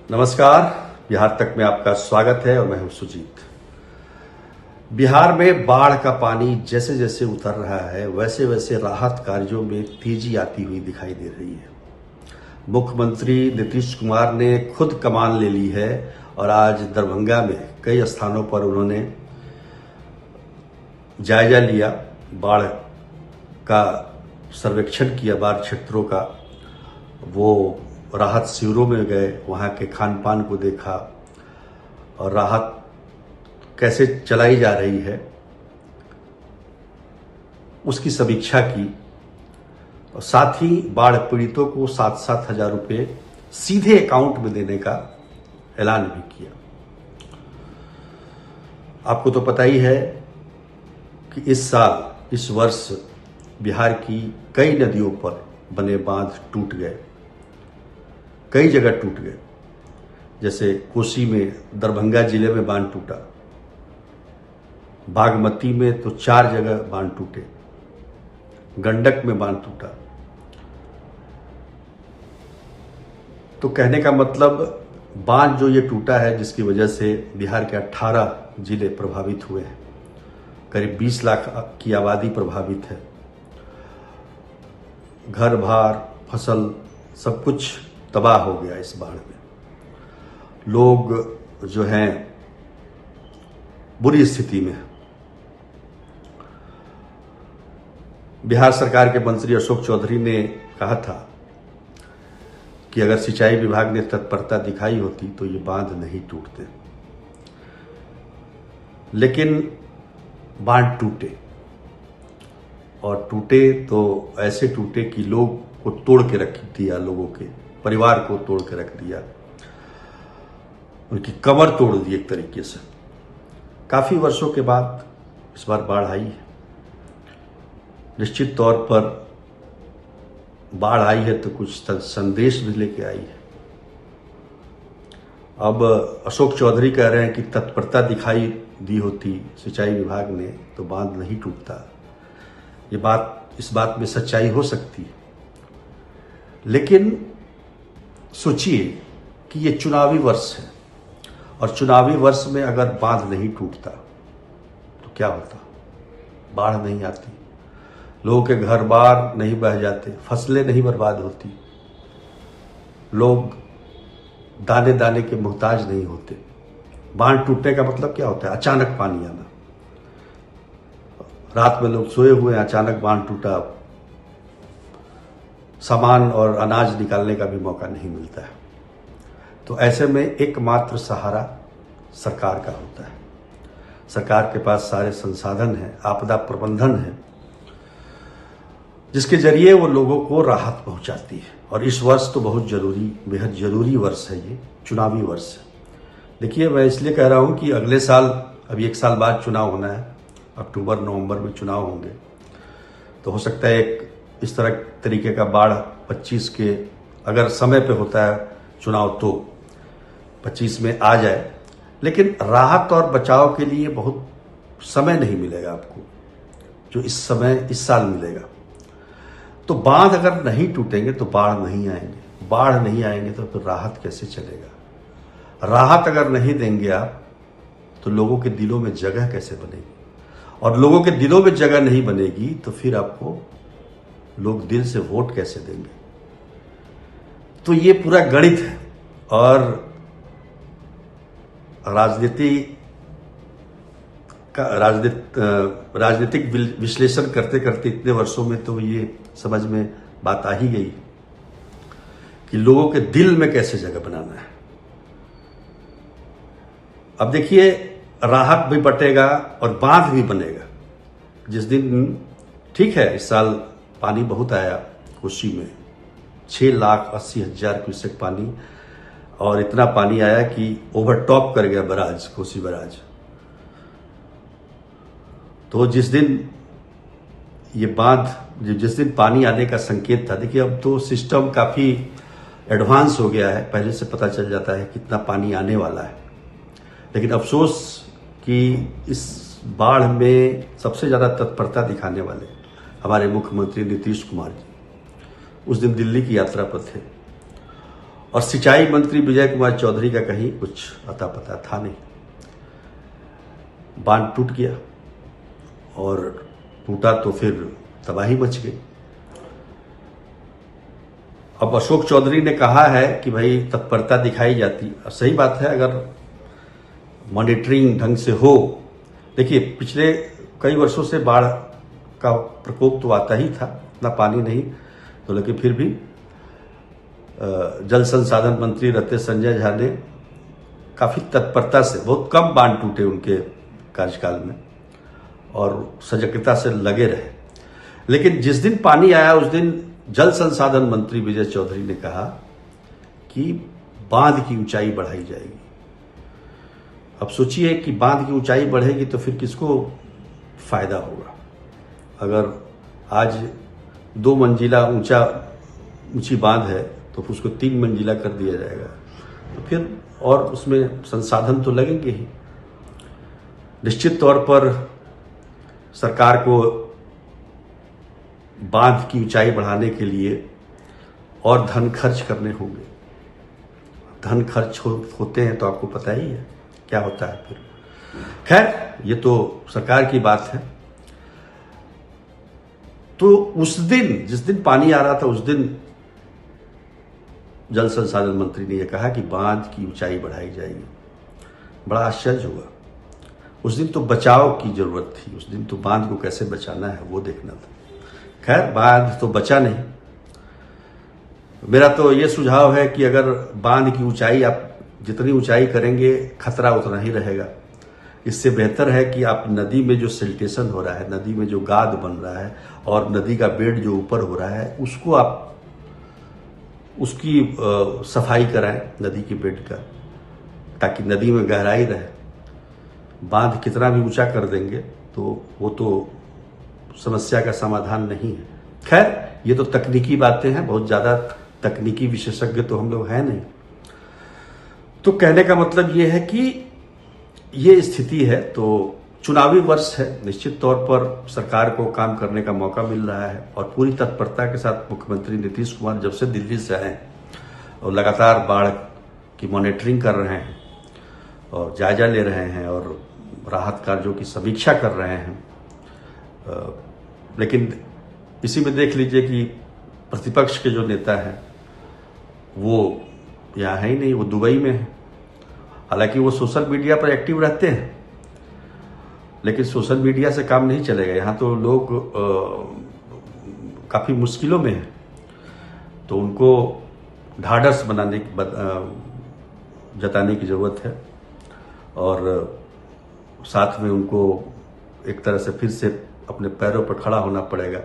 नमस्कार। बिहार तक में आपका स्वागत है और मैं हूं सुजीत। बिहार में बाढ़ का पानी जैसे जैसे उतर रहा है वैसे वैसे राहत कार्यों में तेजी आती हुई दिखाई दे रही है। मुख्यमंत्री नीतीश कुमार ने खुद कमान ले ली है और आज दरभंगा में कई स्थानों पर उन्होंने जायजा लिया, बाढ़ का सर्वेक्षण किया, बाढ़ क्षेत्रों का। वो राहत शिविरों में गए, वहाँ के खान पान को देखा और राहत कैसे चलाई जा रही है उसकी समीक्षा की और साथ ही बाढ़ पीड़ितों को 7-7 हजार रुपये सीधे अकाउंट में देने का ऐलान भी किया। आपको तो पता ही है कि इस वर्ष बिहार की कई नदियों पर बने बांध टूट गए, कई जगह टूट गए। जैसे कोसी में, दरभंगा जिले में बांध टूटा, बागमती में तो 4 जगह बांध टूटे, गंडक में बांध टूटा। तो कहने का मतलब बांध जो ये टूटा है जिसकी वजह से बिहार के 18 जिले प्रभावित हुए हैं, करीब 20 लाख की आबादी प्रभावित है। घर बार, फसल सब कुछ तबाह हो गया इस बाढ़ में। लोग जो हैं बुरी स्थिति में हैं। बिहार सरकार के मंत्री अशोक चौधरी ने कहा था कि अगर सिंचाई विभाग ने तत्परता दिखाई होती तो ये बांध नहीं टूटते, लेकिन बांध टूटे और टूटे तो ऐसे टूटे कि लोग को तोड़ के रख दिया, लोगों के परिवार को तोड़ के रख दिया, उनकी कमर तोड़ दी एक तरीके से। काफी वर्षों के बाद इस बार बाढ़ आई है। निश्चित तौर पर बाढ़ आई है तो कुछ संदेश भी लेके आई है। अब अशोक चौधरी कह रहे हैं कि तत्परता दिखाई दी होती सिंचाई विभाग ने तो बांध नहीं टूटता। इस बात में सच्चाई हो सकती है, लेकिन सोचिए कि ये चुनावी वर्ष है और चुनावी वर्ष में अगर बांध नहीं टूटता तो क्या होता? बाढ़ नहीं आती, लोगों के घर बार नहीं बह जाते, फसलें नहीं बर्बाद होती, लोग दाने दाने के मोहताज नहीं होते। बांध टूटने का मतलब क्या होता है? अचानक पानी आना। रात में लोग सोए हुए हैं, अचानक बांध टूटा, सामान और अनाज निकालने का भी मौका नहीं मिलता है। तो ऐसे में एकमात्र सहारा सरकार का होता है। सरकार के पास सारे संसाधन हैं, आपदा प्रबंधन है, जिसके जरिए वो लोगों को राहत पहुंचाती है। और इस वर्ष तो बहुत जरूरी, बेहद जरूरी वर्ष है, ये चुनावी वर्ष है। देखिए, मैं इसलिए कह रहा हूं कि अगले साल, अभी 1 साल बाद चुनाव होना है, अक्टूबर-नवंबर में चुनाव होंगे। तो हो सकता है एक इस तरीके का बाढ़ 25 के, अगर समय पे होता है चुनाव तो 25 में आ जाए, लेकिन राहत और बचाव के लिए बहुत समय नहीं मिलेगा आपको जो इस साल मिलेगा। तो बांध अगर नहीं टूटेंगे तो बाढ़ नहीं आएंगे, बाढ़ नहीं आएंगे तो फिर राहत कैसे चलेगा? राहत अगर नहीं देंगे आप तो लोगों के दिलों में जगह कैसे बनेगी? और लोगों के दिलों में जगह नहीं बनेगी तो फिर आपको लोग दिल से वोट कैसे देंगे? तो ये पूरा गणित है। और राजनीतिक विश्लेषण करते करते इतने वर्षों में तो ये समझ में बात आ ही गई कि लोगों के दिल में कैसे जगह बनाना है। अब देखिए, राहत भी बटेगा और बांध भी बनेगा। जिस दिन, ठीक है, इस साल पानी बहुत आया कोसी में, 6,80,000 क्यूसेक पानी, और इतना पानी आया कि ओवरटॉप कर गया बराज, कोसी बराज। तो जिस दिन पानी आने का संकेत था, देखिए अब तो सिस्टम काफी एडवांस हो गया है, पहले से पता चल जाता है कितना पानी आने वाला है। लेकिन अफसोस कि इस बाढ़ में सबसे ज्यादा तत्परता दिखाने वाले हमारे मुख्यमंत्री नीतीश कुमार जी उस दिन दिल्ली की यात्रा पर थे और सिंचाई मंत्री विजय कुमार चौधरी का कहीं कुछ अता पता था नहीं। बांध टूट गया और टूटा तो फिर तबाही मच गई। अब अशोक चौधरी ने कहा है कि भाई तत्परता दिखाई जाती, सही बात है, अगर मॉनिटरिंग ढंग से हो। देखिए पिछले कई वर्षों से बाढ़ का प्रकोप तो आता ही था, ना पानी नहीं तो, लेकिन फिर भी जल संसाधन मंत्री रहते संजय झा ने काफी तत्परता से, बहुत कम बांध टूटे उनके कार्यकाल में, और सजगता से लगे रहे। लेकिन जिस दिन पानी आया उस दिन जल संसाधन मंत्री विजय चौधरी ने कहा कि बांध की ऊंचाई बढ़ाई जाएगी। अब सोचिए कि बांध की ऊंचाई बढ़ेगी तो फिर किसको फायदा होगा। अगर आज 2 मंजिला ऊंची बांध है तो उसको 3 मंजिला कर दिया जाएगा, तो फिर और उसमें संसाधन तो लगेंगे ही। निश्चित तौर पर सरकार को बांध की ऊंचाई बढ़ाने के लिए और धन खर्च करने होंगे। धन खर्च होते हैं तो आपको पता ही है क्या होता है फिर। खैर ये तो सरकार की बात है। तो उस दिन जिस दिन पानी आ रहा था उस दिन जल संसाधन मंत्री ने यह कहा कि बांध की ऊंचाई बढ़ाई जाएगी। बड़ा आश्चर्य हुआ। उस दिन तो बचाव की जरूरत थी, उस दिन तो बांध को कैसे बचाना है वो देखना था। खैर बांध तो बचा नहीं। मेरा तो ये सुझाव है कि अगर बांध की ऊंचाई आप जितनी ऊंचाई करेंगे खतरा उतना ही रहेगा। इससे बेहतर है कि आप नदी में जो सिल्टेशन हो रहा है, नदी में जो गाद बन रहा है और नदी का बेड जो ऊपर हो रहा है उसको आप उसकी सफाई कराएं नदी के बेड का, ताकि नदी में गहराई रहे। बांध कितना भी ऊंचा कर देंगे तो वो तो समस्या का समाधान नहीं है। खैर ये तो तकनीकी बातें हैं, बहुत ज्यादा तकनीकी विशेषज्ञ तो हम लोग हैं नहीं। तो कहने का मतलब ये है कि ये स्थिति है। तो चुनावी वर्ष है, निश्चित तौर पर सरकार को काम करने का मौका मिल रहा है और पूरी तत्परता के साथ मुख्यमंत्री नीतीश कुमार जब से दिल्ली से आए और लगातार बाढ़ की मॉनिटरिंग कर रहे हैं और जायजा ले रहे हैं और राहत कार्यों की समीक्षा कर रहे हैं। लेकिन इसी में देख लीजिए कि प्रतिपक्ष के जो नेता हैं वो यहाँ है ही नहीं, वो दुबई में है। हालांकि वो सोशल मीडिया पर एक्टिव रहते हैं, लेकिन सोशल मीडिया से काम नहीं चलेगा। यहाँ तो लोग काफ़ी मुश्किलों में हैं, तो उनको ढाढ़स जताने की ज़रूरत है और साथ में उनको एक तरह से फिर से अपने पैरों पर खड़ा होना पड़ेगा।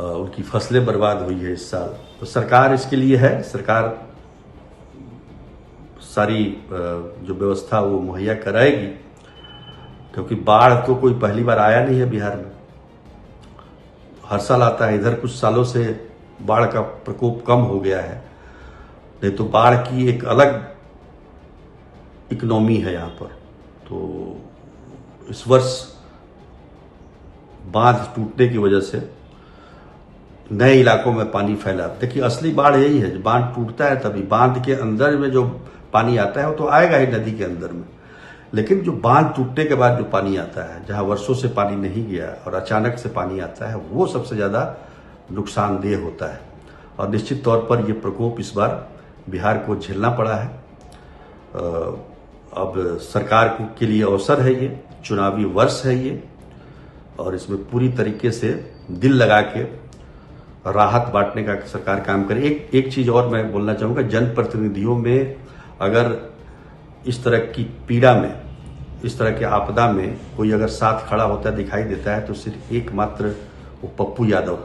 उनकी फसलें बर्बाद हुई है इस साल, तो सरकार इसके लिए है। सरकार सारी जो व्यवस्था वो मुहैया कराएगी, क्योंकि बाढ़ तो कोई पहली बार आया नहीं है बिहार में, हर साल आता है। इधर कुछ सालों से बाढ़ का प्रकोप कम हो गया है, नहीं तो बाढ़ की एक अलग इकोनॉमी है यहाँ पर। तो इस वर्ष बांध टूटने की वजह से नए इलाकों में पानी फैला। देखिए असली बाढ़ यही है, जब बांध टूटता है तभी बांध के अंदर में जो पानी आता है वो तो आएगा ही नदी के अंदर में, लेकिन जो बांध टूटने के बाद जो पानी आता है, जहां वर्षों से पानी नहीं गया और अचानक से पानी आता है, वो सबसे ज्यादा नुकसानदेह होता है। और निश्चित तौर पर यह प्रकोप इस बार बिहार को झेलना पड़ा है। अब सरकार के लिए अवसर है, ये चुनावी वर्ष है ये, और इसमें पूरी तरीके से दिल लगा के राहत बांटने का सरकार काम करे। एक चीज और मैं बोलना चाहूंगा, जनप्रतिनिधियों में अगर इस तरह की पीड़ा में, इस तरह के आपदा में कोई अगर साथ खड़ा होता दिखाई देता है तो सिर्फ एकमात्र वो पप्पू यादव,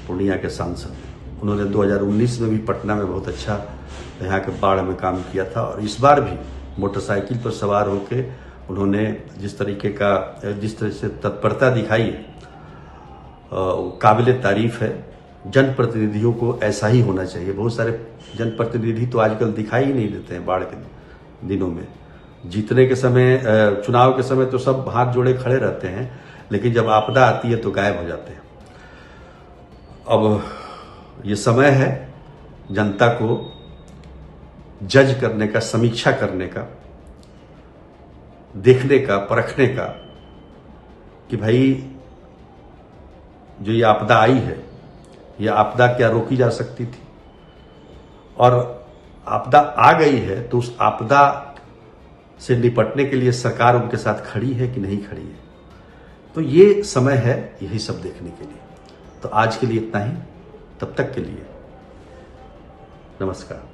पूर्णिया के सांसद। उन्होंने 2019 में भी पटना में बहुत अच्छा यहाँ के बाढ़ में काम किया था, और इस बार भी मोटरसाइकिल पर सवार होकर उन्होंने जिस तरह से तत्परता दिखाई, काबिले तारीफ है। जनप्रतिनिधियों को ऐसा ही होना चाहिए। बहुत सारे जनप्रतिनिधि तो आजकल दिखाई ही नहीं देते हैं बाढ़ के दिनों में। जीतने के समय, चुनाव के समय तो सब हाथ जोड़े खड़े रहते हैं, लेकिन जब आपदा आती है तो गायब हो जाते हैं। अब ये समय है जनता को जज करने का, समीक्षा करने का, देखने का, परखने का कि भाई जो ये आपदा आई है, ये आपदा क्या रोकी जा सकती थी, और आपदा आ गई है तो उस आपदा से निपटने के लिए सरकार उनके साथ खड़ी है कि नहीं खड़ी है। तो ये समय है यही सब देखने के लिए। तो आज के लिए इतना ही, तब तक के लिए नमस्कार।